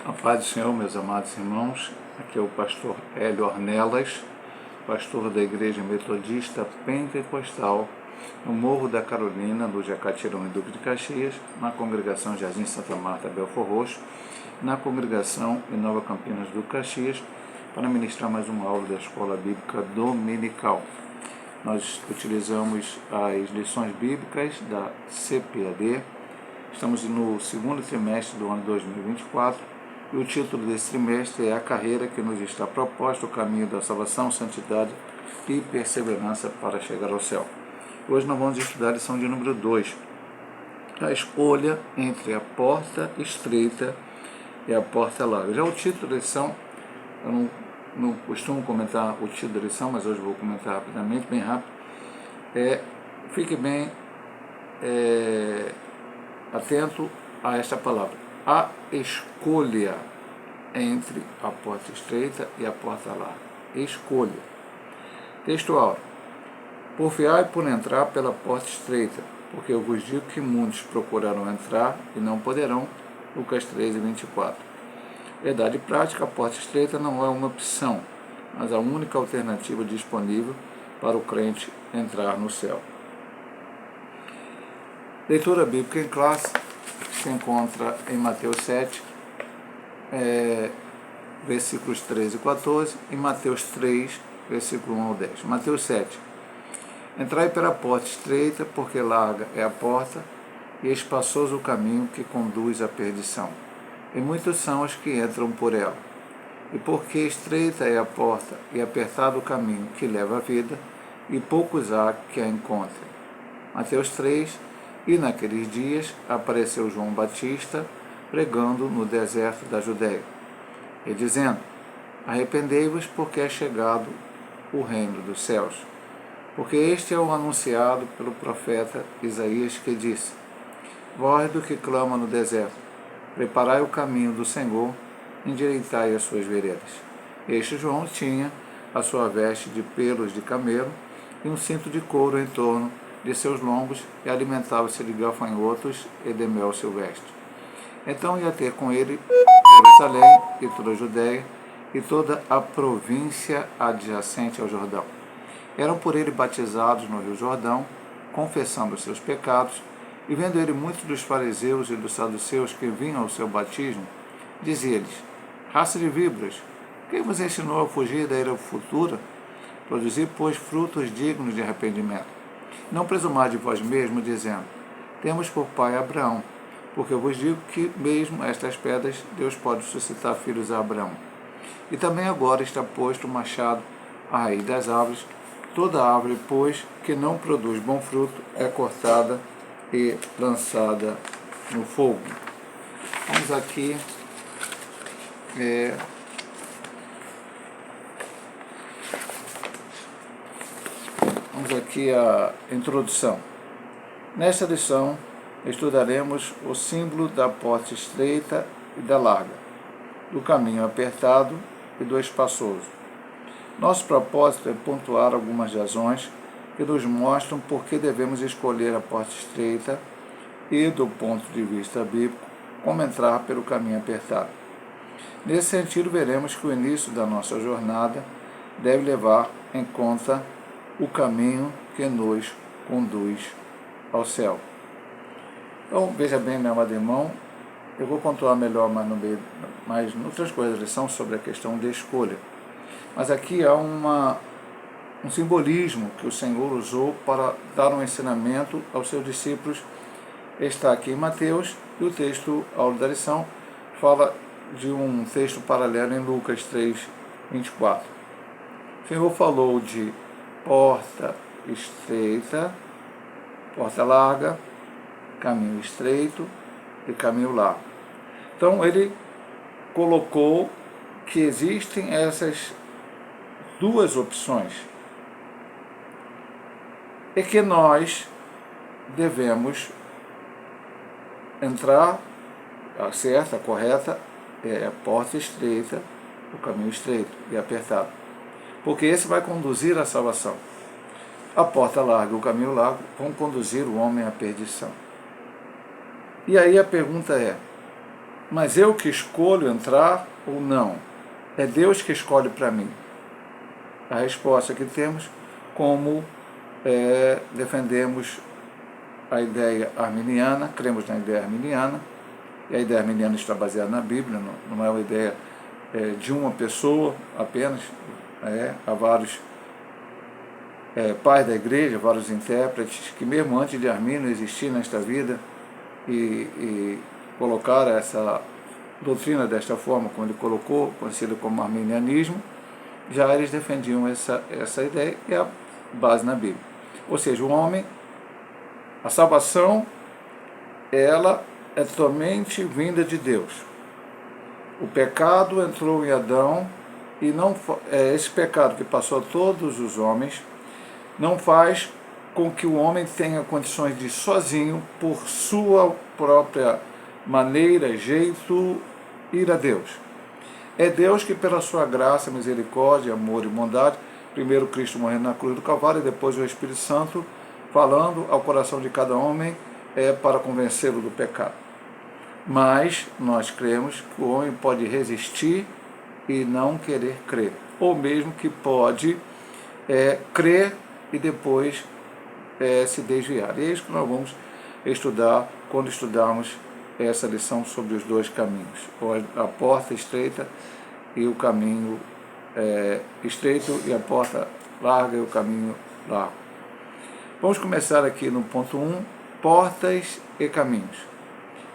A paz do Senhor, meus amados irmãos, aqui é o pastor Hélio Ornelas, pastor da Igreja Metodista Pentecostal, no Morro da Carolina, do Jacatirão e Duque de Caxias, na congregação Jardim Santa Marta, Belfor Roxo, na congregação em Nova Campinas do Caxias, para ministrar mais uma aula da Escola Bíblica Dominical. Nós utilizamos as lições bíblicas da CPAD, estamos no segundo trimestre do ano 2024, e o título desse trimestre é A Carreira que nos está proposta, o caminho da salvação, santidade e perseverança para chegar ao céu. Hoje nós vamos estudar a lição de número 2, a escolha entre a porta estreita e a porta larga. Já o título da lição, eu não costumo comentar o título da lição, mas hoje vou comentar rapidamente, bem rápido. Fique bem atento a esta palavra. A escolha entre a porta estreita e a porta larga. Escolha. Textual. Porfiai por entrar pela porta estreita, porque eu vos digo que muitos procurarão entrar e não poderão. Lucas 13:24. Verdade prática, a porta estreita não é uma opção, mas a única alternativa disponível para o crente entrar no céu. Leitura bíblica em classe se encontra em Mateus 7, versículos 13 e 14, e Mateus 3, versículo 1 ao 10. Mateus 7. Entrai pela porta estreita, porque larga é a porta, e espaçoso o caminho que conduz à perdição. E muitos são os que entram por ela. E porque estreita é a porta, e apertado o caminho que leva à vida, e poucos há que a encontrem. Mateus 3. E naqueles dias apareceu João Batista, pregando no deserto da Judéia, e dizendo: arrependei-vos, porque é chegado o reino dos céus. Porque este é o anunciado pelo profeta Isaías, que disse: voz do que clama no deserto, preparai o caminho do Senhor, endireitai as suas veredas. Este João tinha a sua veste de pelos de camelo e um cinto de couro em torno de seus lombos, e alimentava-se de gafanhotos e de mel silvestre. Então ia ter com ele Jerusalém e toda a Judéia e toda a província adjacente ao Jordão. Eram por ele batizados no Rio Jordão, confessando os seus pecados, e vendo ele muitos dos fariseus e dos saduceus que vinham ao seu batismo, dizia-lhes: raça de víboras, quem vos ensinou a fugir da ira futura? Produzir, pois, frutos dignos de arrependimento. Não presumais de vós mesmo, dizendo: temos por pai Abraão, porque eu vos digo que mesmo estas pedras Deus pode suscitar filhos a Abraão. E também agora está posto o machado à raiz das árvores. Toda árvore, pois, que não produz bom fruto, é cortada e lançada no fogo. Vamos aqui a introdução. Nesta lição, estudaremos o símbolo da porta estreita e da larga, do caminho apertado e do espaçoso. Nosso propósito é pontuar algumas razões que nos mostram por que devemos escolher a porta estreita e, do ponto de vista bíblico, como entrar pelo caminho apertado. Nesse sentido, veremos que o início da nossa jornada deve levar em conta o caminho que nos conduz ao céu. Então, veja bem, meu amado irmão, eu vou pontuar melhor mais em outras coisas da lição sobre a questão de escolha. Mas aqui há um simbolismo que o Senhor usou para dar um ensinamento aos seus discípulos. Está aqui em Mateus, e o texto, a aula da lição, fala de um texto paralelo em Lucas 3:24. O Senhor falou de porta estreita, porta larga, caminho estreito e caminho largo. Então ele colocou que existem essas duas opções e que nós devemos entrar, a certa, a correta, é a porta estreita, o caminho estreito e apertado, porque esse vai conduzir à salvação. A porta larga e o caminho largo vão conduzir o homem à perdição. E aí a pergunta é: mas eu que escolho entrar ou não? É Deus que escolhe para mim? A resposta que temos, como defendemos a ideia arminiana, cremos na ideia arminiana, e a ideia arminiana está baseada na Bíblia, não é uma ideia de uma pessoa apenas, há vários pais da igreja, vários intérpretes, que mesmo antes de Armínio existir nesta vida e colocar essa doutrina desta forma, como ele colocou, conhecido como arminianismo, já eles defendiam essa ideia, e a base na Bíblia. Ou seja, o homem, a salvação, ela é totalmente vinda de Deus. O pecado entrou em Adão, e não esse pecado que passou a todos os homens não faz com que o homem tenha condições de sozinho, por sua própria maneira, jeito, ir a Deus. É Deus que, pela sua graça, misericórdia, amor e bondade, primeiro Cristo morrendo na cruz do Calvário, e depois o Espírito Santo falando ao coração de cada homem para convencê-lo do pecado. Mas nós cremos que o homem pode resistir e não querer crer, ou mesmo que pode crer e depois se desviar. E é isso que nós vamos estudar quando estudarmos essa lição sobre os dois caminhos, a porta estreita e o caminho estreito, e a porta larga e o caminho largo. Vamos começar aqui no ponto 1, portas e caminhos.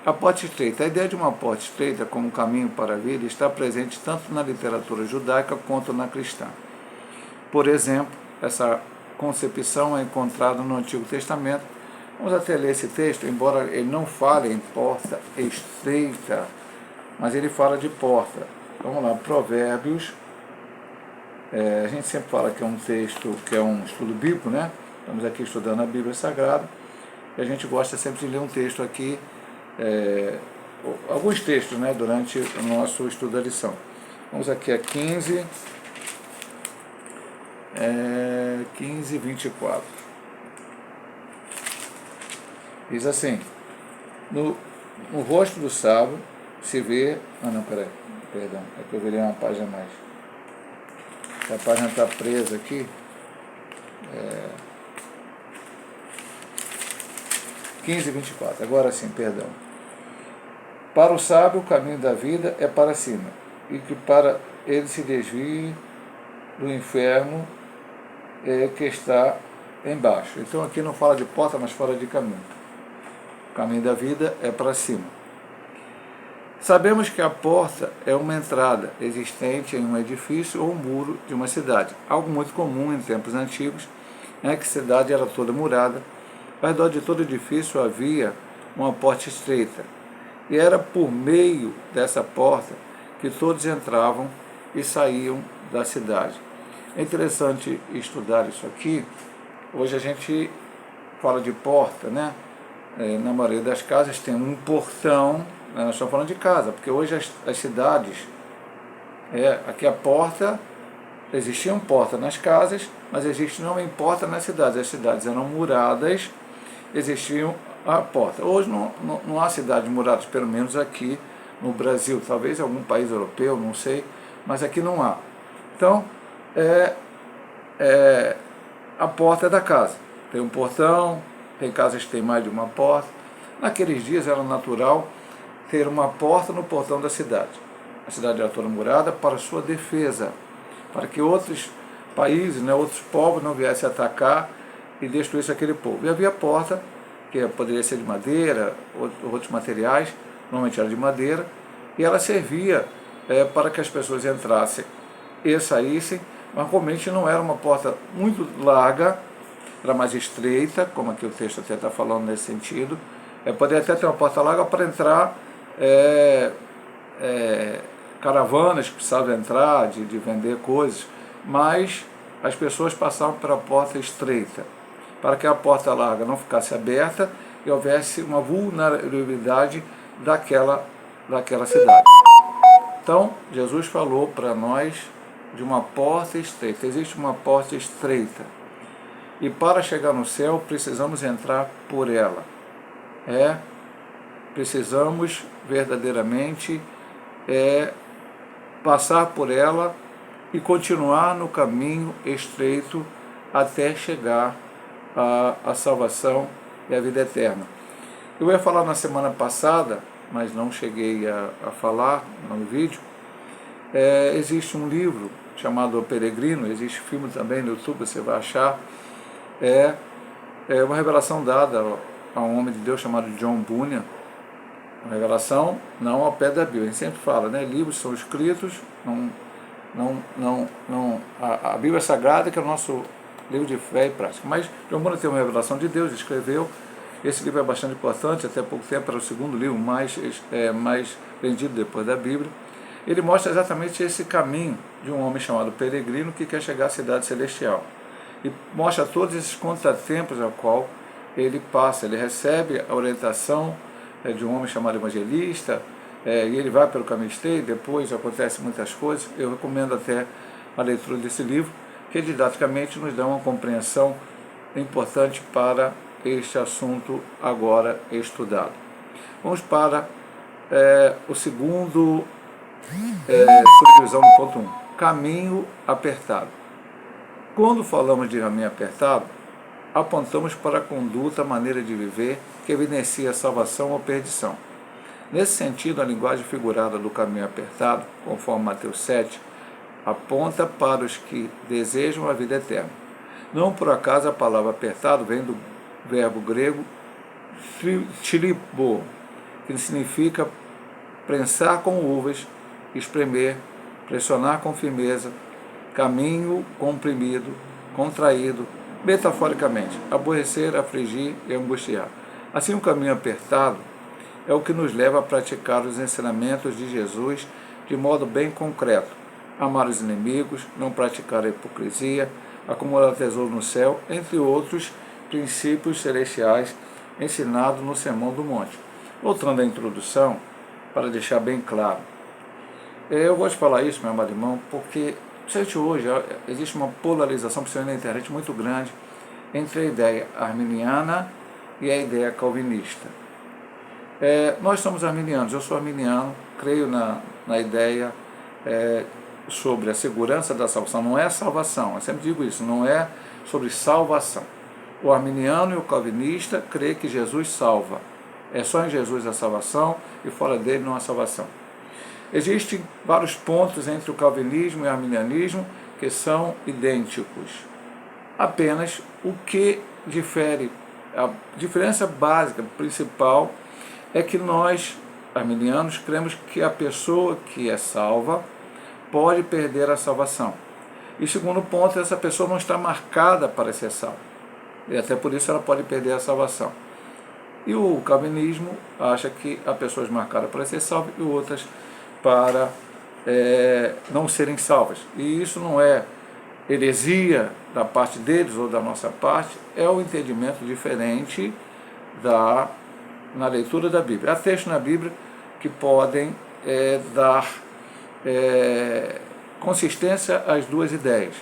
A porta estreita. A ideia de uma porta estreita como caminho para a vida está presente tanto na literatura judaica quanto na cristã. Por exemplo, essa concepção é encontrada no Antigo Testamento. Vamos até ler esse texto, embora ele não fale em porta estreita, mas ele fala de porta. Vamos lá, Provérbios. A gente sempre fala que é um texto, que é um estudo bíblico, né? Estamos aqui estudando a Bíblia Sagrada, e a gente gosta sempre de ler um texto aqui, alguns textos, né, durante o nosso estudo da lição. Vamos aqui a 15, 24. Diz assim: no rosto do sábio se vê... perdão, é que eu virei uma página a mais. A página está presa aqui. 15 e 24, agora sim, perdão. Para o sábio o caminho da vida é para cima, e que para ele se desvie do inferno que está embaixo. Então aqui não fala de porta, mas fala de caminho. O caminho da vida é para cima. Sabemos que a porta é uma entrada existente em um edifício ou um muro de uma cidade. Algo muito comum em tempos antigos é que a cidade era toda murada. Ao redor de todo edifício havia uma porta estreita, e era por meio dessa porta que todos entravam e saíam da cidade. É interessante estudar isso aqui. Hoje a gente fala de porta, né? Na maioria das casas tem um portão, né? Nós estamos falando de casa, porque hoje as cidades, aqui a porta, existiam portas nas casas, mas existe não em porta nas cidades. As cidades eram muradas, existiam a porta. Hoje não há cidades muradas, pelo menos aqui no Brasil, talvez em algum país europeu, não sei, mas aqui não há. Então, a porta é da casa. Tem um portão, tem casas que tem mais de uma porta. Naqueles dias era natural ter uma porta no portão da cidade. A cidade era toda murada para sua defesa, para que outros países, né, outros povos não viessem atacar e destruísse aquele povo. E havia porta, que poderia ser de madeira, outros materiais, normalmente era de madeira, e ela servia para que as pessoas entrassem e saíssem, mas realmente não era uma porta muito larga, era mais estreita, como aqui o texto até está falando nesse sentido. Poderia até ter uma porta larga para entrar caravanas que precisavam entrar, de vender coisas, mas as pessoas passavam pela porta estreita, para que a porta larga não ficasse aberta e houvesse uma vulnerabilidade daquela cidade. Então, Jesus falou para nós de uma porta estreita. Existe uma porta estreita. E para chegar no céu, precisamos entrar por ela. Precisamos verdadeiramente passar por ela e continuar no caminho estreito até chegar à salvação e à vida eterna. Eu ia falar na semana passada, mas não cheguei a falar no vídeo. Existe um livro chamado O Peregrino, existe filme também no YouTube, você vai achar. É uma revelação dada a um homem de Deus chamado John Bunyan. Uma revelação não ao pé da Bíblia. A gente sempre fala, né? Livros são escritos, a Bíblia Sagrada, que é o nosso livro de fé e prática. Mas John Bunyan tem uma revelação de Deus, escreveu. Esse livro é bastante importante, até pouco tempo era o segundo livro mais vendido depois da Bíblia. Ele mostra exatamente esse caminho de um homem chamado peregrino que quer chegar à cidade celestial. E mostra todos esses contratempos ao qual ele passa. Ele recebe a orientação de um homem chamado evangelista, e ele vai pelo caminho estreito, depois acontecem muitas coisas. Eu recomendo até a leitura desse livro, que didaticamente nos dá uma compreensão importante para este assunto agora estudado. Vamos para o segundo subdivisão do ponto 1. Caminho apertado. Quando falamos de caminho apertado, apontamos para a conduta, a maneira de viver que evidencia a salvação ou perdição. Nesse sentido, a linguagem figurada do caminho apertado, conforme Mateus 7, aponta para os que desejam a vida eterna. Não por acaso a palavra apertado vem do verbo grego tilibo, que significa prensar com uvas, espremer, pressionar com firmeza, caminho comprimido, contraído, metaforicamente, aborrecer, afligir e angustiar. Assim, o caminho apertado é o que nos leva a praticar os ensinamentos de Jesus de modo bem concreto: amar os inimigos, não praticar a hipocrisia, acumular tesouro no céu, entre outros princípios celestiais ensinados no Sermão do Monte. Voltando à introdução, para deixar bem claro, eu gosto de falar isso, meu amado irmão, porque hoje existe uma polarização, principalmente na internet, muito grande entre a ideia arminiana e a ideia calvinista. Nós somos arminianos, eu sou arminiano, creio na ideia sobre a segurança da salvação. Não é salvação, eu sempre digo isso, não é sobre salvação. O arminiano e o calvinista crê que Jesus salva. É só em Jesus a salvação e fora dele não há salvação. Existem vários pontos entre o calvinismo e o arminianismo que são idênticos. Apenas o que difere, a diferença básica, principal, é que nós, arminianos, cremos que a pessoa que é salva pode perder a salvação. E segundo ponto, essa pessoa não está marcada para ser salva. E até por isso ela pode perder a salvação. E o calvinismo acha que há pessoas marcadas para ser salvas e outras para não serem salvas. E isso não é heresia da parte deles ou da nossa parte, é um entendimento diferente na leitura da Bíblia. Há textos na Bíblia que podem dar consistência às duas ideias.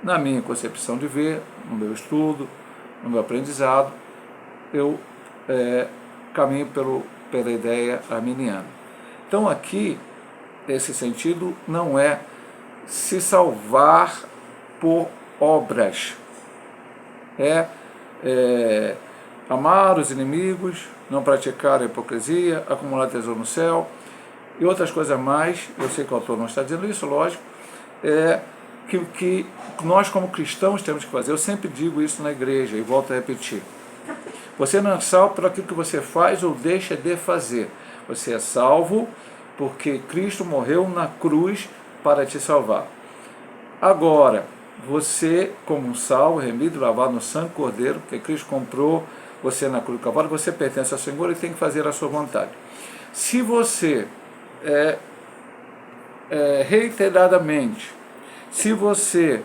Na minha concepção de ver, no meu estudo, no meu aprendizado, eu caminho pela ideia arminiana. Então aqui, esse sentido não é se salvar por obras, amar os inimigos, não praticar a hipocrisia, acumular tesouro no céu e outras coisas mais. Eu sei que o autor não está dizendo isso, lógico, que nós como cristãos temos que fazer. Eu sempre digo isso na igreja e volto a repetir: você não é salvo por aquilo que você faz ou deixa de fazer. Você é salvo porque Cristo morreu na cruz para te salvar. Agora, você, como um salvo, remido, lavado no sangue do Cordeiro, que Cristo comprou você na cruz do Calvário, você pertence ao Senhor e tem que fazer a sua vontade. Se você, reiteradamente, se você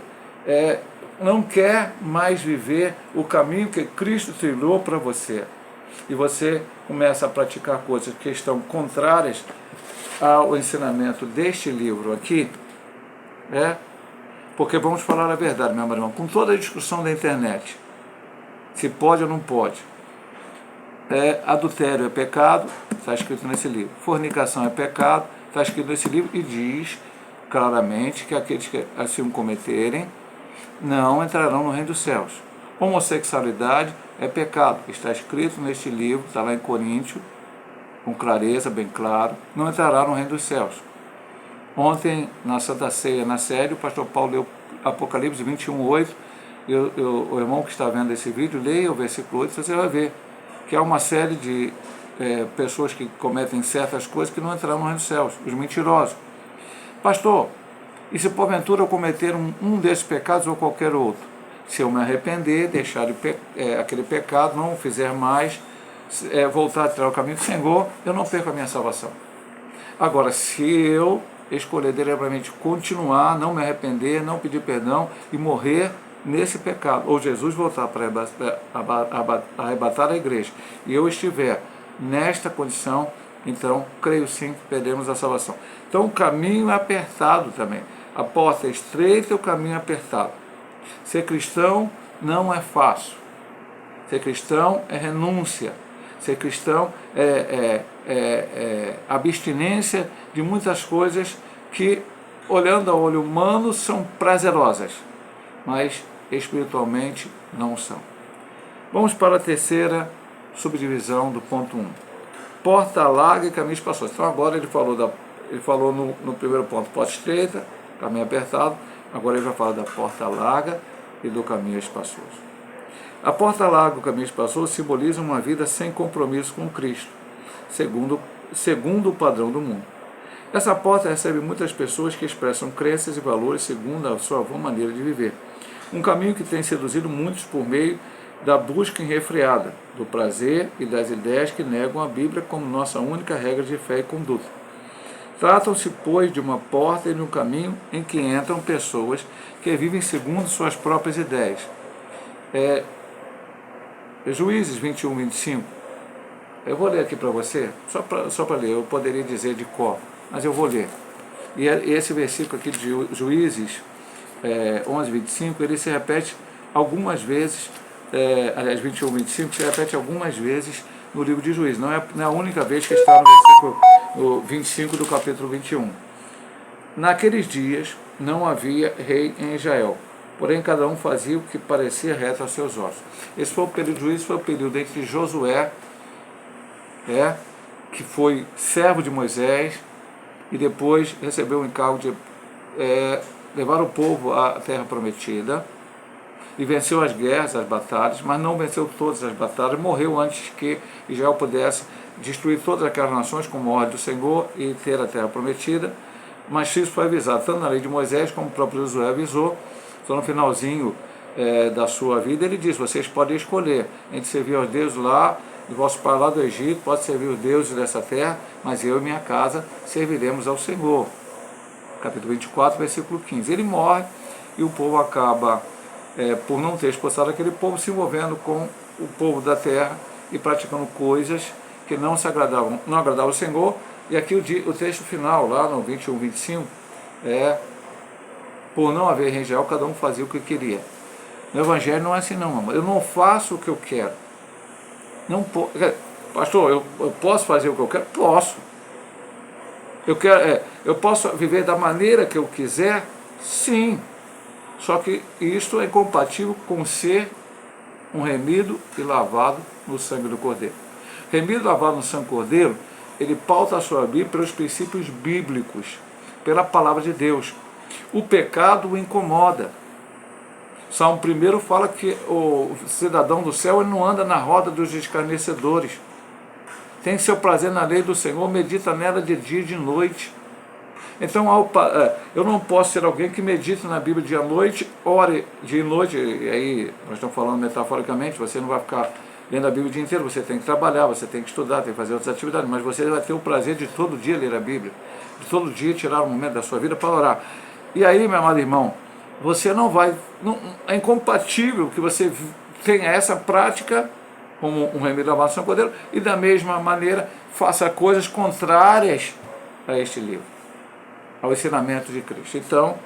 não quer mais viver o caminho que Cristo trilhou para você, e você começa a praticar coisas que estão contrárias ao ensinamento deste livro aqui, porque vamos falar a verdade, meu irmão, com toda a discussão da internet, se pode ou não pode, Adultério é pecado, está escrito nesse livro. Fornicação é pecado, está escrito nesse livro e diz claramente que aqueles que assim o cometerem não entrarão no reino dos céus. Homossexualidade é pecado, está escrito neste livro, está lá em Coríntios, com clareza, bem claro, não entrará no reino dos céus. Ontem, na Santa Ceia, na série, o pastor Paulo leu Apocalipse 21:8, o irmão que está vendo esse vídeo, leia o versículo 8, você vai ver que há uma série de pessoas que cometem certas coisas que não entrarão no reino dos céus, os mentirosos. Pastor, e se porventura eu cometer um desses pecados ou qualquer outro? Se eu me arrepender, deixar aquele pecado, não o fizer mais, voltar a tirar o caminho do Senhor, eu não perco a minha salvação. Agora, se eu escolher deliberadamente continuar, não me arrepender, não pedir perdão e morrer nesse pecado, ou Jesus voltar para arrebatar a igreja, e eu estiver nesta condição, então, creio sim que perdemos a salvação. Então, o caminho é apertado também. A porta é estreita e o caminho é apertado. Ser cristão não é fácil. Ser cristão é renúncia. Ser cristão é abstinência de muitas coisas que, olhando ao olho humano, são prazerosas, mas espiritualmente não são. Vamos para a terceira subdivisão do ponto 1. Porta larga e caminho espaçoso. Então agora ele falou no primeiro ponto, porta estreita, caminho apertado. Agora ele vai falar da porta larga e do caminho espaçoso. A porta larga e o caminho espaçoso simbolizam uma vida sem compromisso com Cristo, segundo o padrão do mundo. Essa porta recebe muitas pessoas que expressam crenças e valores segundo a sua boa maneira de viver. Um caminho que tem seduzido muitos por meio da busca irrefreada, do prazer e das ideias que negam a Bíblia como nossa única regra de fé e conduta. Tratam-se, pois, de uma porta e de um caminho em que entram pessoas que vivem segundo suas próprias ideias. Juízes 21:25. Eu vou ler aqui para você, só para ler, eu poderia dizer de cor, mas eu vou ler. E esse versículo aqui de Juízes 11:25, ele se repete algumas vezes, aliás, 21:25, se repete algumas vezes no livro de Juízes. Não é a única vez que está no versículo 25 do capítulo 21. Naqueles dias não havia rei em Israel, porém cada um fazia o que parecia reto aos seus olhos. Esse foi o período de Juízes, foi o período entre Josué, que foi servo de Moisés, e depois recebeu o encargo de levar o povo à terra prometida, e venceu as guerras, as batalhas, mas não venceu todas as batalhas, morreu antes que Israel pudesse destruir todas aquelas nações como ordem do Senhor e ter a terra prometida. Mas isso foi avisado tanto na lei de Moisés como o próprio Josué avisou. Então no finalzinho da sua vida ele diz: vocês podem escolher entre servir aos deuses lá do vosso pai lá do Egito, pode servir os deuses dessa terra, mas eu e minha casa serviremos ao Senhor. Capítulo 24, versículo 15. Ele morre e o povo acaba, por não ter expulsado aquele povo, se envolvendo com o povo da terra e praticando coisas que não agradavam ao Senhor. E aqui o texto final, lá no 21:25, por não haver em Israel, cada um fazia o que queria. No Evangelho não é assim não, amor. Eu não faço o que eu quero. Não pastor, eu posso fazer o que eu quero? Posso. Eu posso viver da maneira que eu quiser? Sim. Só que isto é incompatível com ser um remido e lavado no sangue do Cordeiro. Remido e lavado no sangue do Cordeiro, ele pauta a sua Bíblia pelos princípios bíblicos, pela palavra de Deus. O pecado o incomoda. Salmo 1 fala que o cidadão do céu ele não anda na roda dos escarnecedores. Tem seu prazer na lei do Senhor, medita nela de dia e de noite. Então eu não posso ser alguém que medita na Bíblia dia e noite, ore dia e noite, e aí nós estamos falando metaforicamente, você não vai ficar lendo a Bíblia o dia inteiro, você tem que trabalhar, você tem que estudar, tem que fazer outras atividades, mas você vai ter o prazer de todo dia ler a Bíblia, de todo dia tirar um momento da sua vida para orar. E aí, meu amado irmão, você é incompatível que você tenha essa prática como um remédio lavado no Sangue do Cordeiro e da mesma maneira faça coisas contrárias a este livro, ao ensinamento de Cristo. Então,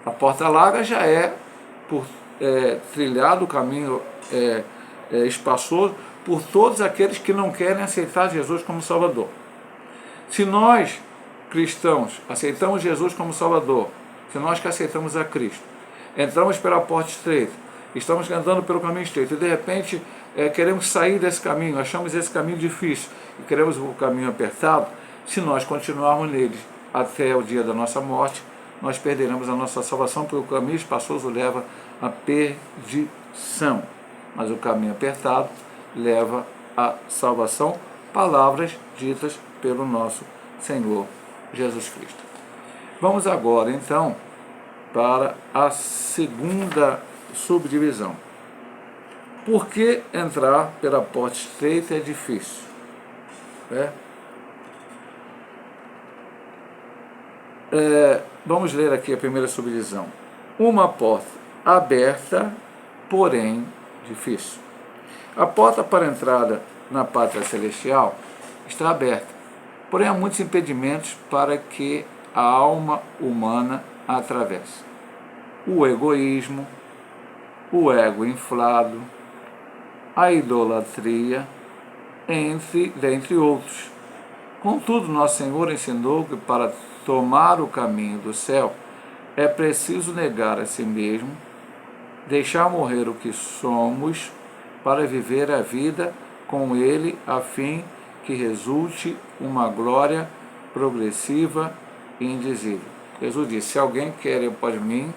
a porta larga já é por trilhado o caminho espaçoso, por todos aqueles que não querem aceitar Jesus como Salvador. Se nós, cristãos, aceitamos Jesus como Salvador, se nós que aceitamos a Cristo, entramos pela porta estreita, estamos andando pelo caminho estreito, e de repente queremos sair desse caminho, achamos esse caminho difícil, e queremos o caminho apertado, se nós continuarmos nele até o dia da nossa morte, nós perderemos a nossa salvação, porque o caminho espaçoso leva à perdição, mas o caminho apertado leva à salvação, palavras ditas pelo nosso Senhor Jesus Cristo. Vamos agora, então, para a segunda subdivisão. Por que entrar pela porta estreita é difícil? Vamos ler aqui a primeira subdivisão. Uma porta aberta, porém difícil. A porta para a entrada na pátria celestial está aberta, porém há muitos impedimentos para que a alma humana a atravesse. O egoísmo, o ego inflado, a idolatria, dentre outros. Contudo, nosso Senhor ensinou que para tomar o caminho do céu é preciso negar a si mesmo, deixar morrer o que somos para viver a vida com Ele, a fim que resulte uma glória progressiva e indizível. Jesus disse: se alguém quer ir após mim,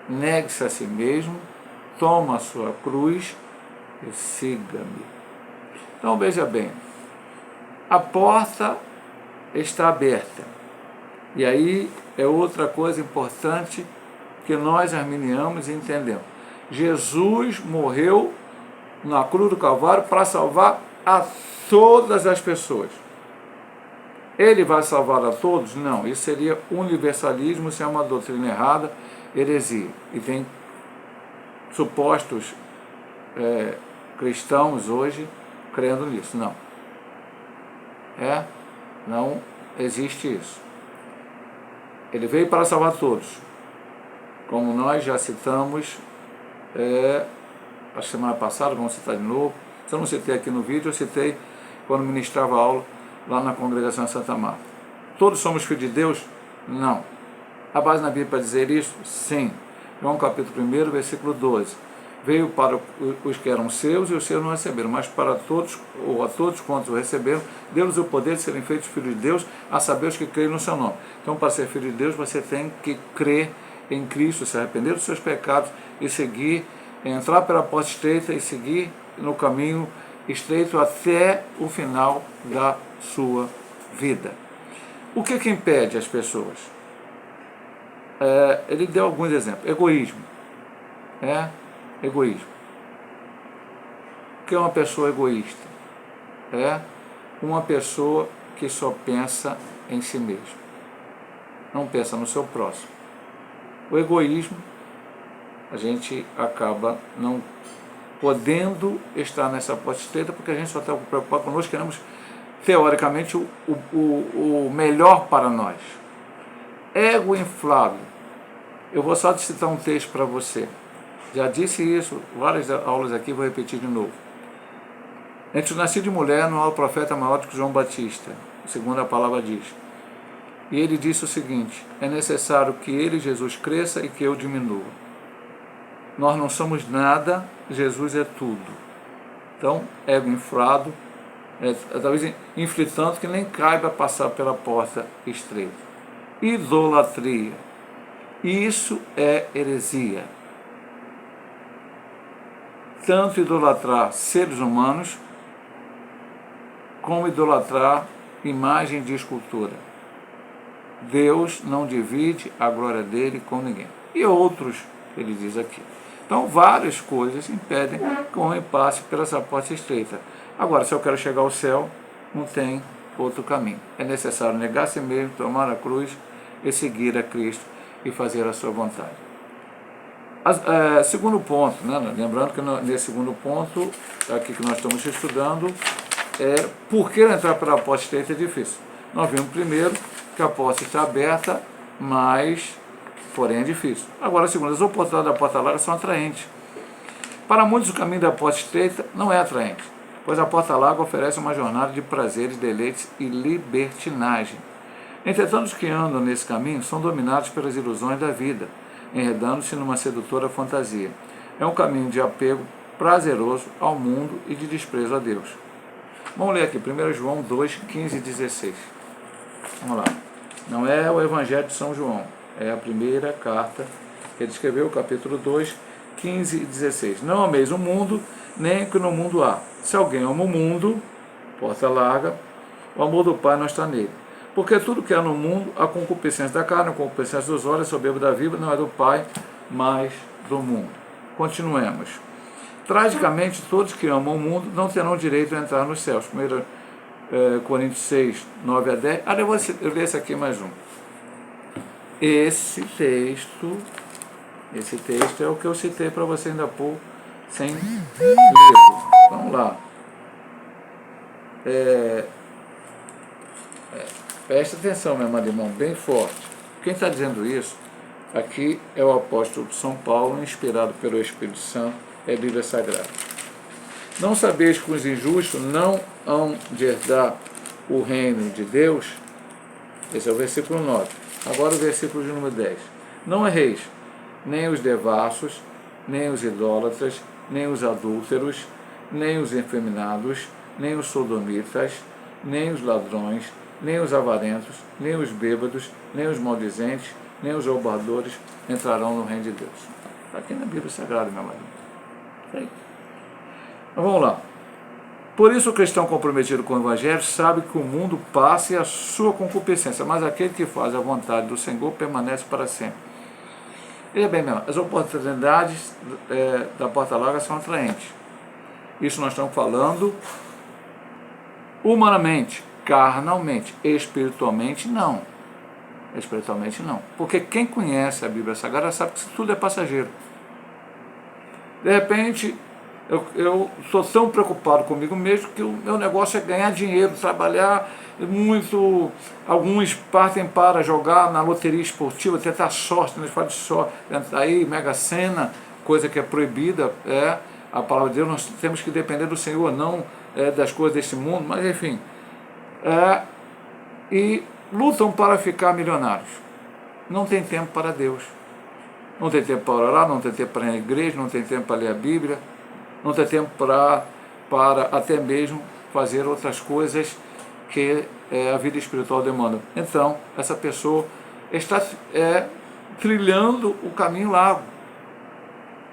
negue-se a si mesmo, toma a sua cruz e siga-me. Então veja bem, a porta está aberta. E aí é outra coisa importante que nós arminianos entendemos. Jesus morreu na cruz do Calvário para salvar a todas as pessoas. Ele vai salvar a todos? Não, isso seria universalismo, isso é uma doutrina errada, heresia. E tem supostos cristãos hoje crendo nisso. Não. Não existe isso. Ele veio para salvar todos. Como nós já citamos a semana passada, vamos citar de novo. Se eu não citei aqui no vídeo, eu citei quando ministrava aula lá na congregação de Santa Marta. Todos somos filhos de Deus? Não. A base na Bíblia para dizer isso? Sim. João capítulo 1, versículo 12. Veio para os que eram seus e os seus não receberam, mas para todos, ou a todos quantos o receberam, deu-lhes o poder de serem feitos filhos de Deus, a saber os que creem no seu nome. Então, para ser filho de Deus, você tem que crer em Cristo, se arrepender dos seus pecados e seguir, entrar pela porta estreita e seguir no caminho estreito até o final da sua vida. O que impede as pessoas? Ele deu alguns exemplos. Egoísmo. Egoísmo. O que é uma pessoa egoísta? É uma pessoa que só pensa em si mesmo. Não pensa no seu próximo. O egoísmo, a gente acaba não podendo estar nessa porta estreita porque a gente só está preocupado conosco, queremos, teoricamente, o melhor para nós. Ego inflado. Eu vou só te citar um texto para você. Já disse isso, várias aulas aqui, vou repetir de novo. Entre o nascido de mulher não há o profeta maior do que João Batista, segundo a palavra diz. E ele disse o seguinte: é necessário que ele, Jesus, cresça e que eu diminua. Nós não somos nada, Jesus é tudo. Então, ego inflado, talvez inflitando que nem caiba passar pela porta estreita. Idolatria. Isso é heresia. Tanto idolatrar seres humanos, como idolatrar imagem de escultura. Deus não divide a glória dele com ninguém. E outros, ele diz aqui. Então, várias coisas impedem que o homem passe pela essa porta estreita. Agora, se eu quero chegar ao céu, não tem outro caminho. É necessário negar a si mesmo, tomar a cruz e seguir a Cristo e fazer a sua vontade. Segundo ponto, né? Lembrando que nesse segundo ponto, aqui que nós estamos estudando, por que entrar pela porta estreita é difícil. Nós vimos primeiro que a porta está aberta, mas, porém, é difícil. Agora, segundo, as oportunidades da porta larga são atraentes. Para muitos, o caminho da porta estreita não é atraente. pois a porta larga oferece uma jornada de prazeres, deleites e libertinagem. Entretanto, os que andam nesse caminho são dominados pelas ilusões da vida, enredando-se numa sedutora fantasia. É um caminho de apego prazeroso ao mundo e de desprezo a Deus. Vamos ler aqui, 1 João 2, 15 e 16. Vamos lá. Não é o Evangelho de São João, é a primeira carta que ele escreveu, capítulo 2, 15 e 16. Não ameis o mundo, nem o que no mundo há. Se alguém ama o mundo, porta larga, o amor do Pai não está nele. Porque tudo que há no mundo, a concupiscência da carne, a concupiscência dos olhos, a soberba da vida, não é do Pai, mas do mundo. Continuemos. Tragicamente, todos que amam o mundo não terão direito a entrar nos céus. 1 Coríntios 6, 9 a 10. Eu vou ler esse aqui mais um. Esse texto é o que eu citei para você ainda há pouco, sem livro. Vamos lá. Presta atenção, meu amado irmão, bem forte. Quem está dizendo isso aqui é o apóstolo de São Paulo, inspirado pelo Espírito Santo, é a Bíblia Sagrada. Não sabeis que os injustos não hão de herdar o reino de Deus? Esse é o versículo 9. Agora o versículo de número 10. Não erreis, nem os devassos, nem os idólatras, nem os adúlteros, nem os efeminados, nem os sodomitas, nem os ladrões, nem os avarentos, nem os bêbados, nem os maldizentes, nem os roubadores entrarão no reino de Deus. Está aqui na Bíblia Sagrada, meu marido. Então, vamos lá. Por isso o cristão comprometido com o Evangelho sabe que o mundo passa e a sua concupiscência, mas aquele que faz a vontade do Senhor permanece para sempre. Veja bem, meu, as oportunidades da porta larga são atraentes. Isso nós estamos falando humanamente, carnalmente, espiritualmente não. Espiritualmente não. Porque quem conhece a Bíblia Sagrada sabe que isso tudo é passageiro. De repente, eu estou tão preocupado comigo mesmo que o meu negócio é ganhar dinheiro, trabalhar muito. Alguns partem para jogar na loteria esportiva, tentar sorte, nós falamos de sorte, aí Mega Sena, coisa que é proibida, a palavra de Deus, nós temos que depender do Senhor, não das coisas desse mundo, mas enfim. E lutam para ficar milionários. Não tem tempo para Deus. Não tem tempo para orar, não tem tempo para ir à igreja, não tem tempo para ler a Bíblia, não tem tempo para até mesmo fazer outras coisas que a vida espiritual demanda. Então, essa pessoa está trilhando o caminho largo.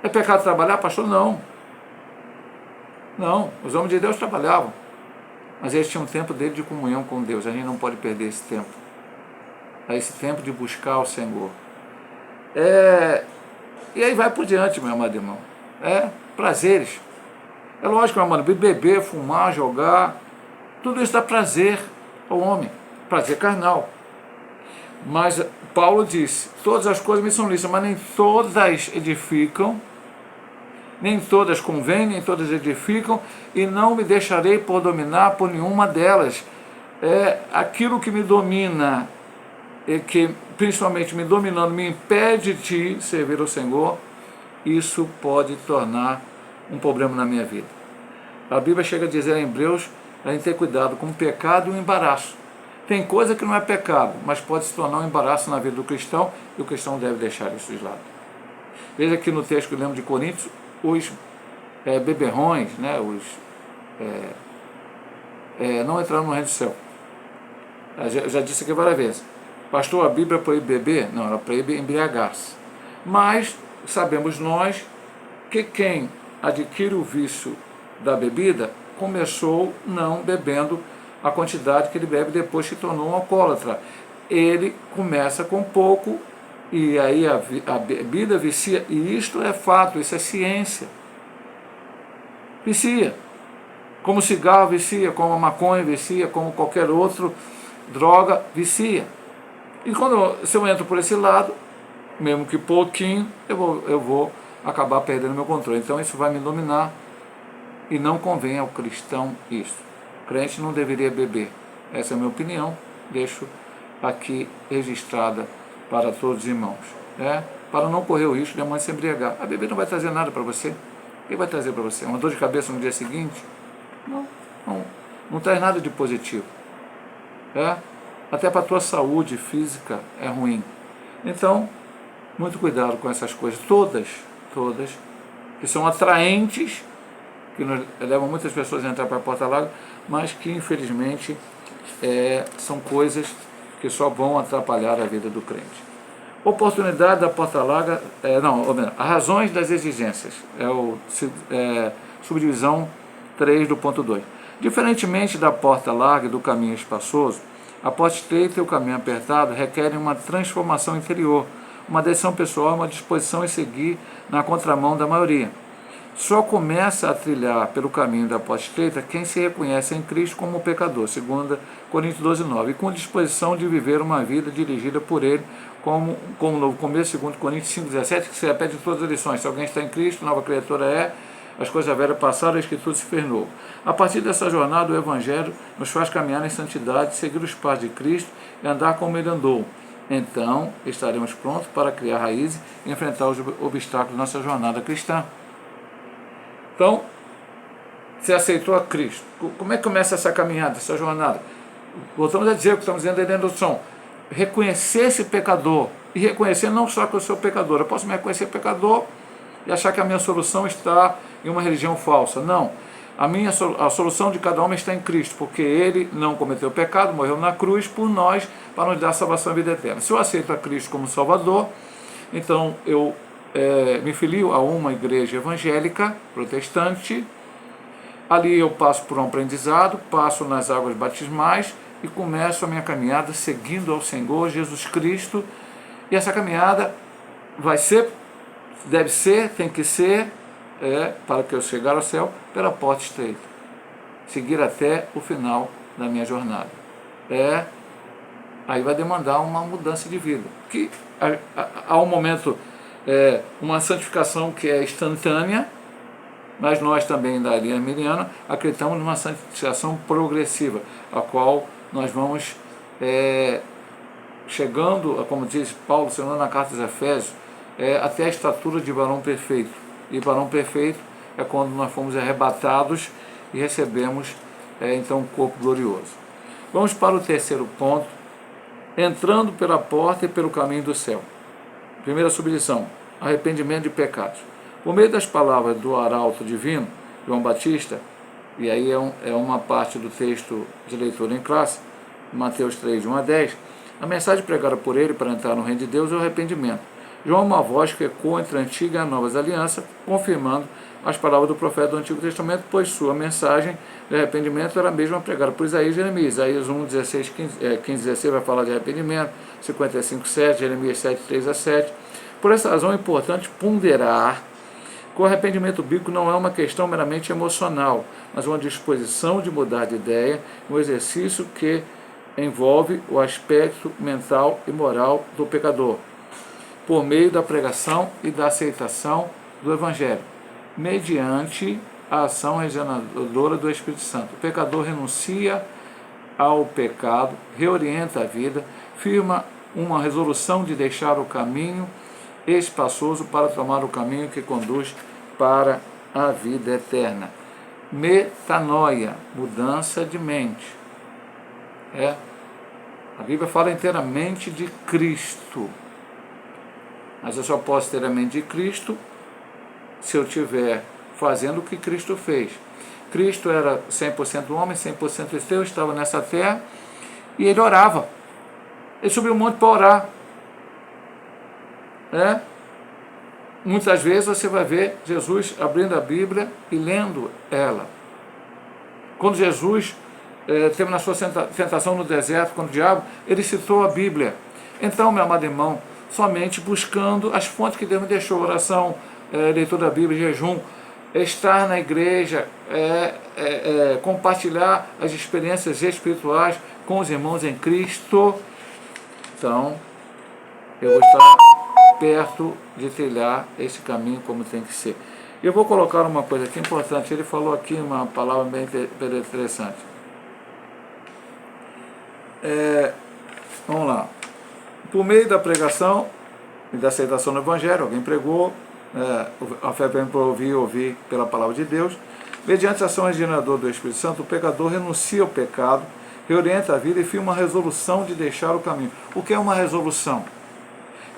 É pecado trabalhar, pastor? Não. Não, os homens de Deus trabalhavam, mas eles tinham um tempo dele de comunhão com Deus. A gente não pode perder esse tempo. É esse tempo de buscar o Senhor. E aí vai por diante, meu amado irmão. Prazeres. É lógico, meu amado, beber, fumar, jogar, tudo isso dá prazer ao homem, prazer carnal. Mas Paulo disse, todas as coisas me são lícitas, mas nem todas edificam, nem todas convêm, nem todas edificam, e não me deixarei por dominar por nenhuma delas. Aquilo que me domina, que principalmente me dominando, me impede de servir ao Senhor, isso pode tornar um problema na minha vida. A Bíblia chega a dizer em Hebreus, a gente ter cuidado com o pecado e o embaraço. Tem coisa que não é pecado, mas pode se tornar um embaraço na vida do cristão, e o cristão deve deixar isso de lado. Veja aqui no texto que eu lembro de Coríntios, os beberrões, né, não entraram no reino do céu. Eu já disse aqui várias vezes. Pastor, a Bíblia proíbe beber? Não, ela proíbe embriagar-se. Mas sabemos nós que quem adquire o vício da bebida começou não bebendo a quantidade que ele bebe depois se tornou um alcoólatra. Ele começa com pouco e aí a bebida vicia, e isto é fato, isso é ciência. Vicia. Como o cigarro vicia, como a maconha vicia, como qualquer outra droga vicia. E se eu entro por esse lado, mesmo que pouquinho, eu vou acabar perdendo meu controle. Então isso vai me dominar e não convém ao cristão isso. O crente não deveria beber. Essa é a minha opinião. Deixo aqui registrada para todos os irmãos. Para não correr o risco de amanhã se embriagar. A bebida não vai trazer nada para você. O que vai trazer para você? Uma dor de cabeça no dia seguinte? Não, não traz nada de positivo. Até para a tua saúde física é ruim. Então, muito cuidado com essas coisas, todas, que são atraentes, que levam muitas pessoas a entrar para a porta larga, mas que infelizmente são coisas que só vão atrapalhar a vida do crente. Oportunidade da porta larga, as razões das exigências, subdivisão 3 do ponto 2. Diferentemente da porta larga e do caminho espaçoso, a porta estreita e o caminho apertado requerem uma transformação interior, uma decisão pessoal, uma disposição em seguir na contramão da maioria. Só começa a trilhar pelo caminho da porta estreita quem se reconhece em Cristo como pecador, 2 Coríntios 12:9, e com disposição de viver uma vida dirigida por Ele, como no começo, 2 Coríntios 5:17, que se repete em todas as lições: se alguém está em Cristo, nova criatura é, as coisas velhas passaram, a Escritura se fez novo. A partir dessa jornada, o Evangelho nos faz caminhar em santidade, seguir os passos de Cristo e andar como Ele andou. Então, estaremos prontos para criar raízes e enfrentar os obstáculos da nossa jornada cristã. Então, você aceitou a Cristo. Como é que começa essa caminhada, essa jornada? Voltamos a dizer o que estamos dizendo aí dentro do som. Reconhecer esse pecador. E reconhecer não só que eu sou pecador. Eu posso me reconhecer pecador e achar que a minha solução está em uma religião falsa. Não. A solução de cada homem está em Cristo, porque Ele não cometeu pecado, morreu na cruz por nós, para nos dar salvação e vida eterna. Se eu aceito a Cristo como Salvador, então eu me filio a uma igreja evangélica, protestante. Ali eu passo por um aprendizado, passo nas águas batismais e começo a minha caminhada seguindo ao Senhor Jesus Cristo. E essa caminhada deve ser, tem que ser, para que eu chegar ao céu, pela porta estreita. Seguir até o final da minha jornada. Aí vai demandar uma mudança de vida. Que há um momento, uma santificação que é instantânea, mas nós também da linha arminiana acreditamos numa santificação progressiva, a qual nós vamos chegando, como diz Paulo, na carta dos Efésios, até a estatura de varão perfeito. E varão perfeito é quando nós fomos arrebatados e recebemos então um corpo glorioso. Vamos para o terceiro ponto, entrando pela porta e pelo caminho do céu. Primeira subdivisão, arrependimento de pecados. Por meio das palavras do arauto divino, João Batista, e aí é uma parte do texto de leitura em classe, Mateus 3, de 1 a 10, a mensagem pregada por ele para entrar no reino de Deus é o arrependimento. João é uma voz que ecoa entre a antiga e a nova aliança, confirmando as palavras do profeta do Antigo Testamento, pois sua mensagem de arrependimento era a mesma pregada por Isaías e Jeremias. Isaías 1, 16, 15, 16 vai falar de arrependimento, 55, 7, Jeremias 7, 3 a 7. Por essa razão é importante ponderar que o arrependimento bíblico não é uma questão meramente emocional, mas uma disposição de mudar de ideia, um exercício que envolve o aspecto mental e moral do pecador, por meio da pregação e da aceitação do Evangelho, mediante a ação regeneradora do Espírito Santo. O pecador renuncia ao pecado, reorienta a vida, firma uma resolução de deixar o caminho espaçoso para tomar o caminho que conduz para a vida eterna. Metanoia, mudança de mente. A Bíblia fala inteiramente de Cristo. Mas eu só posso ter a mente de Cristo se eu estiver fazendo o que Cristo fez. Cristo era 100% homem, 100% Deus, estava nessa terra e ele orava. Ele subiu um monte para orar. Muitas vezes você vai ver Jesus abrindo a Bíblia e lendo ela. Quando Jesus teve na sua tentação no deserto com o diabo, ele citou a Bíblia. Então, meu amado irmão, somente buscando as fontes que Deus me deixou, oração, leitura da Bíblia, jejum, estar na igreja, compartilhar as experiências espirituais com os irmãos em Cristo. Então, eu vou estar perto de trilhar esse caminho como tem que ser. Eu vou colocar uma coisa aqui importante, ele falou aqui uma palavra bem interessante. Vamos lá. Por meio da pregação e da aceitação do Evangelho, alguém pregou, a fé vem por ouvir pela palavra de Deus, Mediante a ação regeneradora do Espírito Santo, o pecador renuncia ao pecado, reorienta a vida e firma uma resolução de deixar o caminho. O que é uma resolução?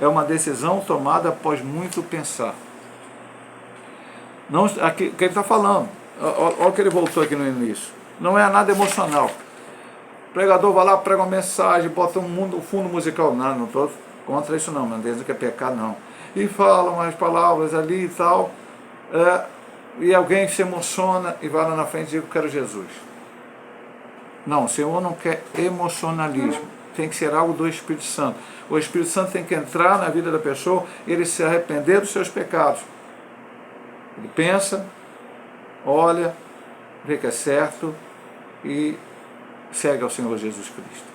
É uma decisão tomada após muito pensar. Não, aqui, o que ele está falando, olha o que ele voltou aqui no início. Não é nada emocional. O pregador vai lá, prega uma mensagem, bota um fundo musical. Não estou contra isso não dizendo que é pecado não. E fala umas palavras ali e tal, e alguém se emociona e vai lá na frente e diz: eu quero Jesus. Não, o Senhor não quer emocionalismo. Tem que ser algo do Espírito Santo. O Espírito Santo tem que entrar na vida da pessoa, ele se arrepender dos seus pecados. Ele pensa, olha, vê que é certo e segue ao Senhor Jesus Cristo.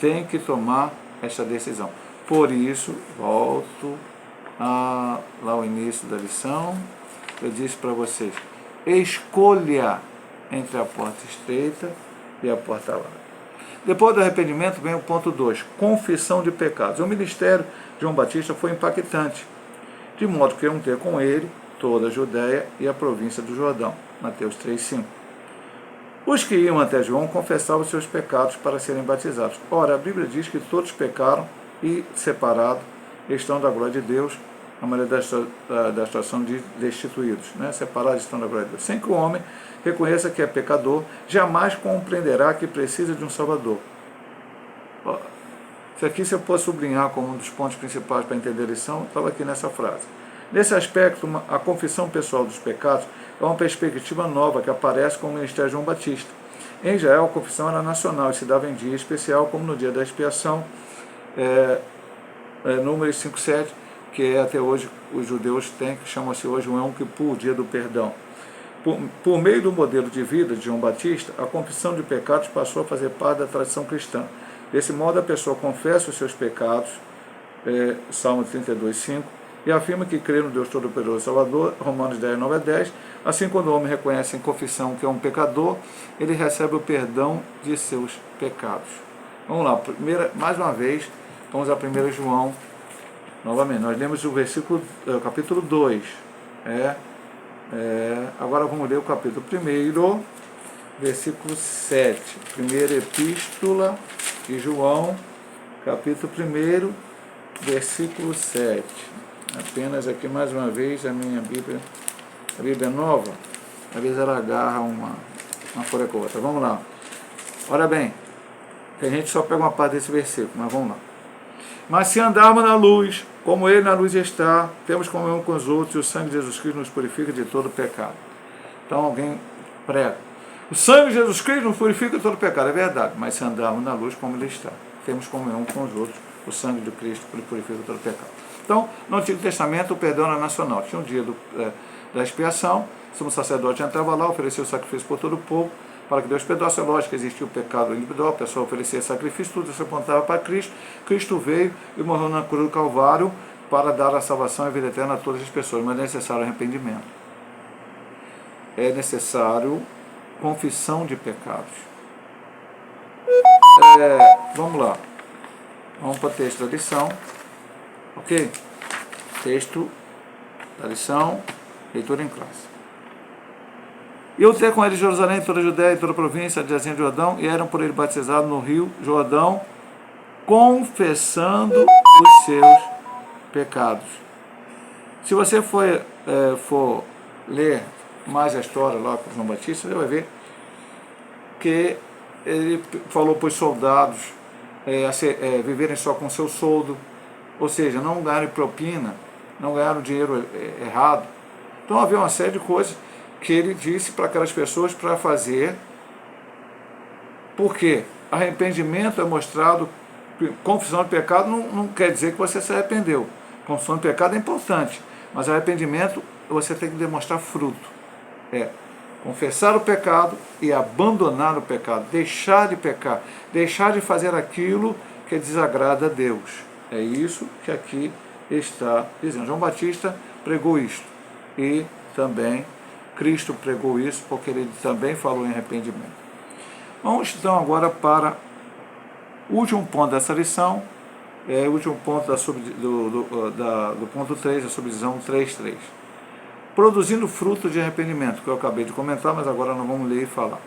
Tem que tomar essa decisão. Por isso, volto lá ao início da lição, eu disse para vocês: escolha entre a porta estreita e a porta larga. Depois do arrependimento vem o ponto 2, confissão de pecados. O ministério de João Batista foi impactante, de modo que iam ter com ele toda a Judéia e a província do Jordão. Mateus 3,5. Os que iam até João confessavam seus pecados para serem batizados. Ora, a Bíblia diz que todos pecaram e, separados, estão da glória de Deus. A maneira da situação de destituídos, separados estão da glória de Deus. Sem que o homem reconheça que é pecador, jamais compreenderá que precisa de um Salvador. Isso aqui, se eu posso sublinhar como um dos pontos principais para entender a lição, estava aqui nessa frase. Nesse aspecto, a confissão pessoal dos pecados é uma perspectiva nova que aparece com o ministério de João Batista. Em Israel, a confissão era nacional e se dava em dia especial, como no dia da expiação, Números 5,7, que até hoje os judeus têm, que chama-se hoje o Yom Kippur, o dia do perdão. Por meio do modelo de vida de João Batista, a confissão de pecados passou a fazer parte da tradição cristã. Desse modo, a pessoa confessa os seus pecados, Salmo 32,5, e afirma que crê no Deus Todo-Poderoso Salvador, Romanos 10, 9 a 10. Assim, quando o homem reconhece em confissão que é um pecador, ele recebe o perdão de seus pecados. Vamos lá, mais uma vez, vamos a 1 João, novamente. Nós lemos o capítulo 2. Agora vamos ler o capítulo 1, versículo 7. Primeira epístola de João, capítulo 1, versículo 7. Apenas aqui mais uma vez a minha Bíblia, a Bíblia nova, às vezes ela agarra uma folha com outra. Vamos lá. Olha bem, que a gente só pega uma parte desse versículo, mas vamos lá. Mas se andarmos na luz, como Ele na luz está, temos comunhão com os outros, e o sangue de Jesus Cristo nos purifica de todo pecado. Então alguém prega: o sangue de Jesus Cristo nos purifica de todo pecado. É verdade, mas se andarmos na luz como Ele está, temos comunhão com os outros, o sangue de Cristo purifica de todo pecado. Então, no Antigo Testamento, o perdão era nacional. Tinha um dia da expiação, o sumo sacerdote entrava lá, oferecia o sacrifício por todo o povo, para que Deus perdoasse. É lógico que existia o pecado individual, a pessoa oferecia sacrifício, tudo isso apontava para Cristo. Cristo veio e morreu na cruz do Calvário para dar a salvação e a vida eterna a todas as pessoas, mas é necessário arrependimento. É necessário confissão de pecados. Vamos lá. Vamos para o texto da lição. Ok? Texto da lição, leitura em classe. E eu ter com ele Jerusalém, toda a Judéia e toda a província, adjacente de Jordão, e eram por ele batizados no rio Jordão, confessando os seus pecados. Se você for ler mais a história lá com João Batista, você vai ver que ele falou para os soldados viverem só com seu soldo, ou seja, não ganharem propina, não ganharam dinheiro errado. Então havia uma série de coisas que ele disse para aquelas pessoas para fazer. Por quê? Arrependimento é mostrado, confissão de pecado não quer dizer que você se arrependeu. Confissão de pecado é importante, mas arrependimento você tem que demonstrar fruto. Confessar o pecado e abandonar o pecado, deixar de pecar, deixar de fazer aquilo que desagrada a Deus. É isso que aqui está dizendo. João Batista pregou isto, e também Cristo pregou isso, porque ele também falou em arrependimento. Vamos então agora para o último ponto dessa lição, o último ponto do ponto 3, a subdivisão 3.3. produzindo fruto de arrependimento, que eu acabei de comentar, mas agora nós vamos ler e falar.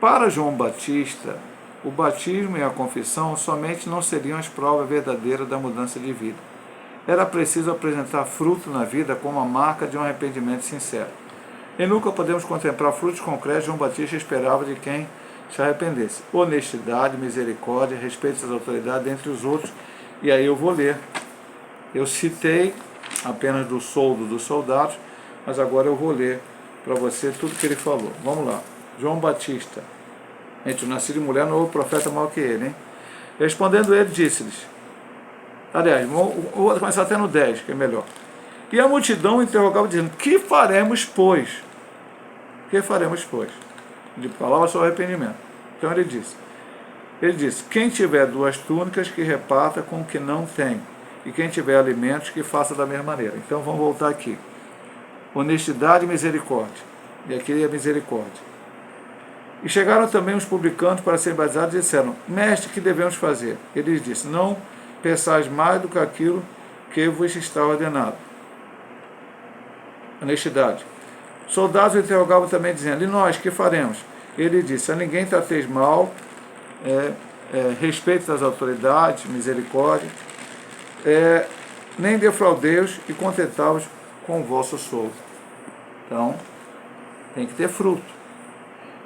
Para João Batista, o batismo e a confissão somente não seriam as provas verdadeiras da mudança de vida. Era preciso apresentar fruto na vida como a marca de um arrependimento sincero. E nunca podemos contemplar frutos concretos. João Batista esperava de quem se arrependesse. Honestidade, misericórdia, respeito às autoridades, dentre os outros. E aí eu vou ler. Eu citei apenas do soldo dos soldados, mas agora eu vou ler para você tudo que ele falou. Vamos lá. João Batista, entre o nascido de mulher, não houve profeta maior que ele, hein? Respondendo ele, disse-lhes, aliás, vou começar até no 10, que é melhor. E a multidão interrogava, dizendo, que faremos, pois? Que faremos, pois? De palavras sobre arrependimento. Então ele disse, quem tiver 2 túnicas, que reparta com o que não tem, e quem tiver alimentos, que faça da mesma maneira. Então vamos voltar aqui. Honestidade e misericórdia. E aqui é a misericórdia. E chegaram também os publicanos para serem batizados e disseram, mestre, que devemos fazer? Ele disse, não pensais mais do que aquilo que vos está ordenado. Honestidade. Soldados o interrogavam também, dizendo, e nós, que faremos? Ele disse, a ninguém trateis mal, respeito às autoridades, misericórdia, nem defraudeus e contentai-vos com o vosso soldo. Então, tem que ter fruto.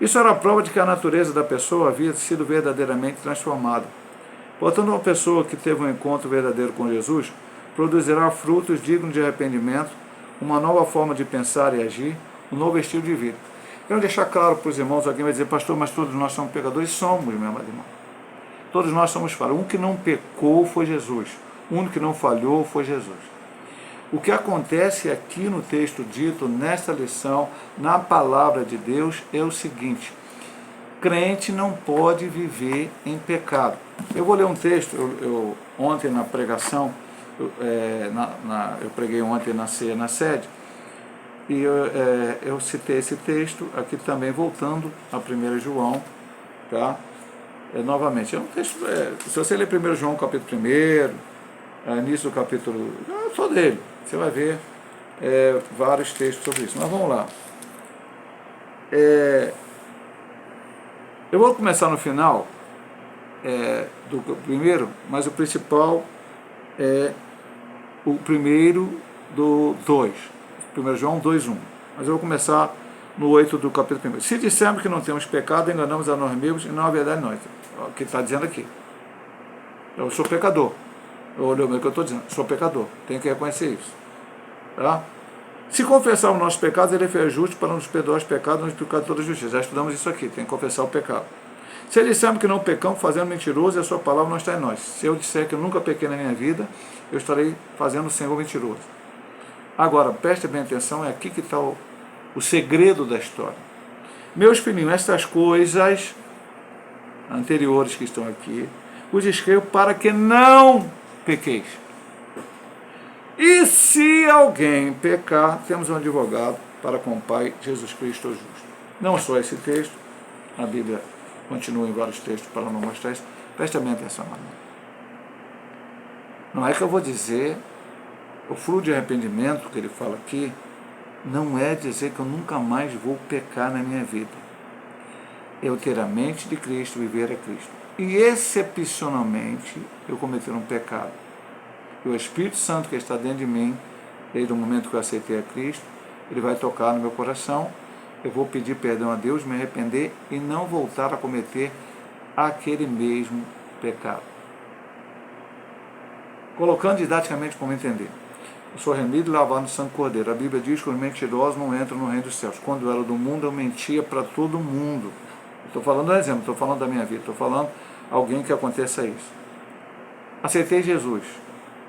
Isso era a prova de que a natureza da pessoa havia sido verdadeiramente transformada. Portanto, uma pessoa que teve um encontro verdadeiro com Jesus produzirá frutos dignos de arrependimento, uma nova forma de pensar e agir, um novo estilo de vida. Quero deixar claro para os irmãos, alguém vai dizer, pastor, mas todos nós somos pecadores? Somos, meu amado irmão. Todos nós somos falhos. Um que não pecou foi Jesus. O único que não falhou foi Jesus. O que acontece aqui no texto dito, nesta lição, na palavra de Deus, é o seguinte, crente não pode viver em pecado. Eu vou ler um texto, ontem na pregação, eu preguei ontem na ceia, na sede, e eu citei esse texto, aqui também voltando a 1 João, tá? Novamente, é um texto, se você ler 1 João capítulo 1, início do capítulo, só dele, você vai ver vários textos sobre isso. Mas vamos lá. Eu vou começar no final do primeiro, mas o principal é o primeiro do 2. 1 João 2:1. Mas eu vou começar no 8 do capítulo 1. Se dissermos que não temos pecado, enganamos a nós mesmos e não a verdade nós. O que está dizendo aqui. Eu sou pecador. Olha o que eu estou dizendo, sou pecador, tenho que reconhecer isso. Tá? Se confessarmos nossos pecados, ele é fiel e justo para nos perdoar os pecados e nos purificar de toda justiça. Já estudamos isso aqui, tem que confessar o pecado. Se dissermos que não pecamos, fazendo mentiroso, e a sua palavra não está em nós. Se eu disser que eu nunca pequei na minha vida, eu estarei fazendo o Senhor mentiroso. Agora, preste bem atenção, é aqui que está o segredo da história. Meus filhinhos, estas coisas anteriores que estão aqui, os escrevo para que não pequeis. E se alguém pecar, temos um advogado para com o Pai, Jesus Cristo o justo. Não só esse texto, a Bíblia continua em vários textos para não mostrar isso. Preste bem atenção, irmão. Não é que eu vou dizer, o fruto de arrependimento que ele fala aqui, não é dizer que eu nunca mais vou pecar na minha vida. Eu ter a mente de Cristo, viver a Cristo. E excepcionalmente eu cometer um pecado. E o Espírito Santo que está dentro de mim, desde o momento que eu aceitei a Cristo, ele vai tocar no meu coração, eu vou pedir perdão a Deus, me arrepender e não voltar a cometer aquele mesmo pecado. Colocando didaticamente como entender. Eu sou remido e lavado no sangue do Cordeiro. A Bíblia diz que os mentirosos não entram no reino dos céus. Quando eu era do mundo, eu mentia para todo mundo. Estou falando um exemplo, estou falando da minha vida, estou falando alguém que aconteça isso. Aceitei Jesus.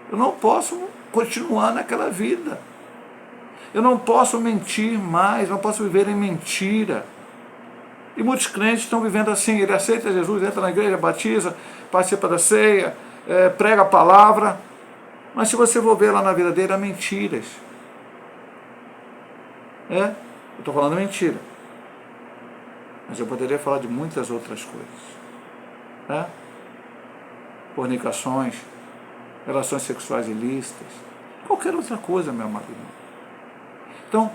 Eu não posso continuar naquela vida. Eu não posso mentir mais, não posso viver em mentira. E muitos crentes estão vivendo assim, ele aceita Jesus, entra na igreja, batiza, participa da ceia, prega a palavra, mas se você for ver lá na vida dele, há mentiras. Eu estou falando mentira. Mas eu poderia falar de muitas outras coisas. Fornicações, relações sexuais ilícitas, qualquer outra coisa, meu amado irmão. Então,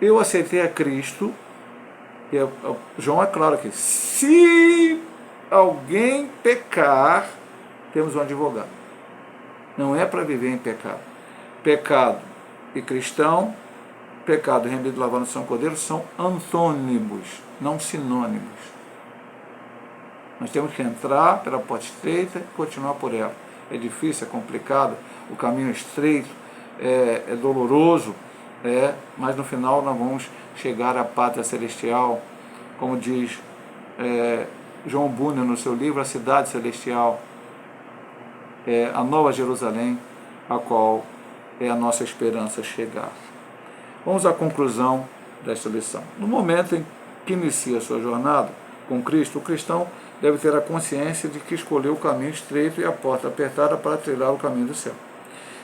eu aceitei a Cristo, e João é claro aqui, se alguém pecar, temos um advogado. Não é para viver em pecado. Pecado e cristão, pecado e remido lavado no São Cordeiro são antônimos, não sinônimos. Nós temos que entrar pela porta estreita e continuar por ela. É difícil, é complicado, o caminho é estreito, é doloroso, mas no final nós vamos chegar à pátria celestial, como diz João Bunyan no seu livro, A Cidade Celestial, a Nova Jerusalém, a qual é a nossa esperança chegar. Vamos à conclusão desta lição. No momento em que inicia a sua jornada com Cristo, o cristão deve ter a consciência de que escolheu o caminho estreito e a porta apertada para trilhar o caminho do céu.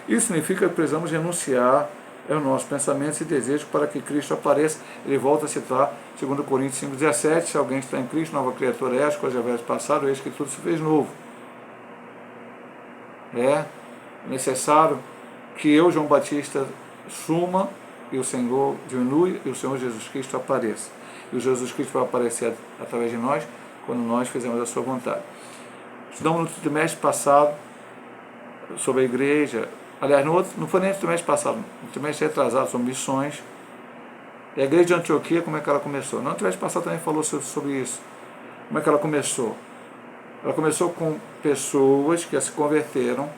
Isso significa que precisamos renunciar aos nossos pensamentos e desejos para que Cristo apareça. Ele volta a citar 2 Coríntios 5,17, se alguém está em Cristo, nova criatura é, as coisas velhas passaram, eis que tudo se fez novo. É necessário que eu, João Batista, suma e o Senhor diminui e o Senhor Jesus Cristo apareça. E o Jesus Cristo vai aparecer através de nós quando nós fizermos a sua vontade. Estudamos no trimestre passado sobre a igreja, aliás, não foi nem no trimestre passado, no trimestre retrasado, sobre missões. E a igreja de Antioquia, como é que ela começou? No trimestre passado também falou sobre isso. Como é que ela começou? Ela começou com pessoas que se converteram.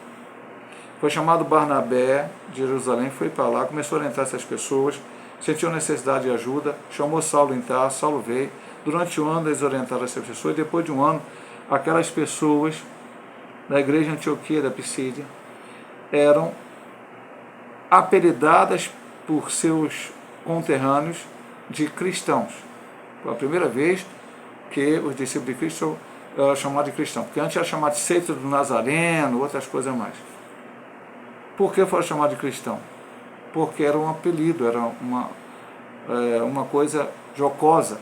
Foi chamado Barnabé de Jerusalém, foi para lá, começou a orientar essas pessoas, sentiu necessidade de ajuda, chamou Saulo em Tarso, Saulo veio. Durante um ano eles orientaram essas pessoas, depois de um ano, aquelas pessoas da igreja de Antioquia, da Pisídia, eram apelidadas por seus conterrâneos de cristãos. Foi a primeira vez que os discípulos de Cristo eram chamados de cristão, porque antes era chamado de seita do Nazareno, outras coisas mais. Por que foram chamados de cristão? Porque era um apelido, era uma coisa jocosa.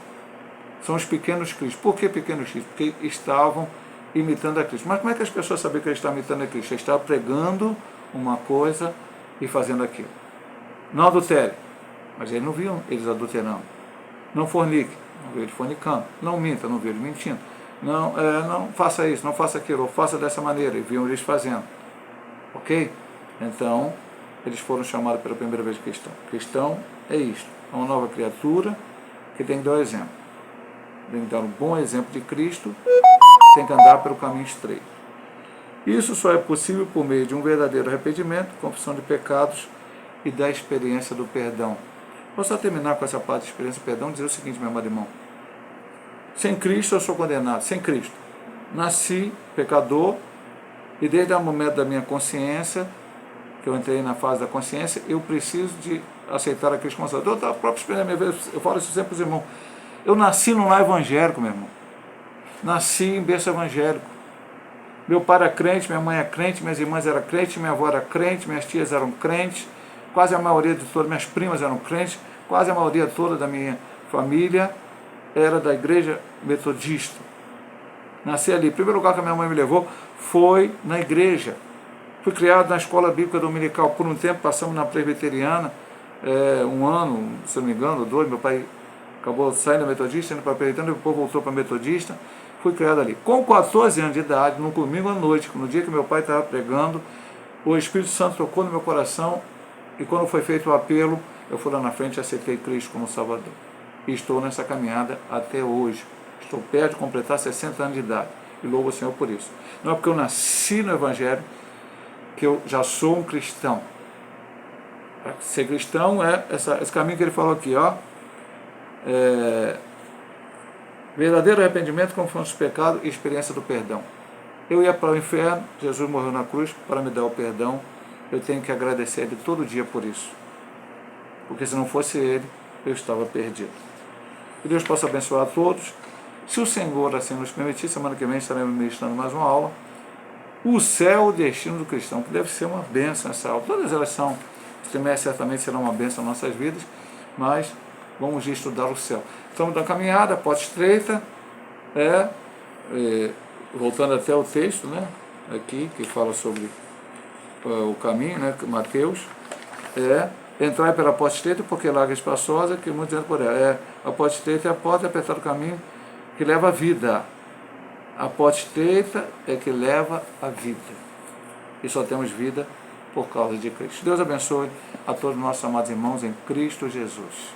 São os pequenos Cristos. Por que pequenos Cristos? Porque estavam imitando a Cristo. Mas como é que as pessoas sabiam que eles estavam imitando a Cristo? Eles estavam pregando uma coisa e fazendo aquilo. Não adultere, mas eles não viam eles adulterando. Não fornique, não viam eles fornicando. Não minta, não viam eles mentindo. Não faça isso, não faça aquilo, ou faça dessa maneira, e viam eles fazendo. Ok? Então, eles foram chamados pela primeira vez de cristão. Cristão é isto, é uma nova criatura que tem que dar o exemplo. Tem que dar um bom exemplo de Cristo, tem que andar pelo caminho estreito. Isso só é possível por meio de um verdadeiro arrependimento, confissão de pecados e da experiência do perdão. Vou só terminar com essa parte de experiência do perdão e dizer o seguinte, meu amado irmão. Sem Cristo eu sou condenado, sem Cristo. Nasci pecador e desde o momento da minha consciência, que eu entrei na fase da consciência, eu preciso de aceitar a Cristo como Salvador. Da própria experiência da minha vida, eu falo isso sempre para os irmãos. Eu nasci num lar evangélico, meu irmão. Nasci em berço evangélico. Meu pai era crente, minha mãe é crente, minhas irmãs eram crentes, minha avó era crente, minhas tias eram crentes, quase a maioria de todas, minhas primas eram crentes, quase a maioria toda da minha família era da igreja metodista. Nasci ali. O primeiro lugar que a minha mãe me levou foi na igreja. Fui criado na escola bíblica dominical. Por um tempo passamos na presbiteriana, um ano, se não me engano, 2, meu pai acabou saindo da metodista, indo para a presbiteriana, depois voltou para a metodista. Fui criado ali. Com 14 anos de idade, num domingo à noite, no dia que meu pai estava pregando, o Espírito Santo tocou no meu coração e quando foi feito o apelo, eu fui lá na frente e aceitei Cristo como Salvador. E estou nessa caminhada até hoje. Estou perto de completar 60 anos de idade. E louvo o Senhor por isso. Não é porque eu nasci no Evangelho que eu já sou um cristão. Ser cristão é esse caminho que ele falou aqui, ó. Verdadeiro arrependimento, confissão dos pecados e experiência do perdão. Eu ia para o inferno, Jesus morreu na cruz para me dar o perdão. Eu tenho que agradecer Ele todo dia por isso. Porque se não fosse Ele, eu estava perdido. Que Deus possa abençoar a todos. Se o Senhor assim nos permitir, semana que vem estaremos ministrando mais uma aula. O céu, o destino do cristão, que deve ser uma bênção essa aula. Todas elas são, esse trimestre certamente será uma bênção nas nossas vidas, mas vamos estudar o céu. Estamos na caminhada, porta estreita, voltando até o texto, né, aqui, que fala sobre o caminho, né, Mateus, Entrai pela porta estreita, porque larga e espaçosa, que muitos entram por ela. A porta estreita é a porta, é apertado o caminho que leva à vida. A porta estreita é que leva à vida. E só temos vida por causa de Cristo. Deus abençoe a todos os nossos amados irmãos em Cristo Jesus.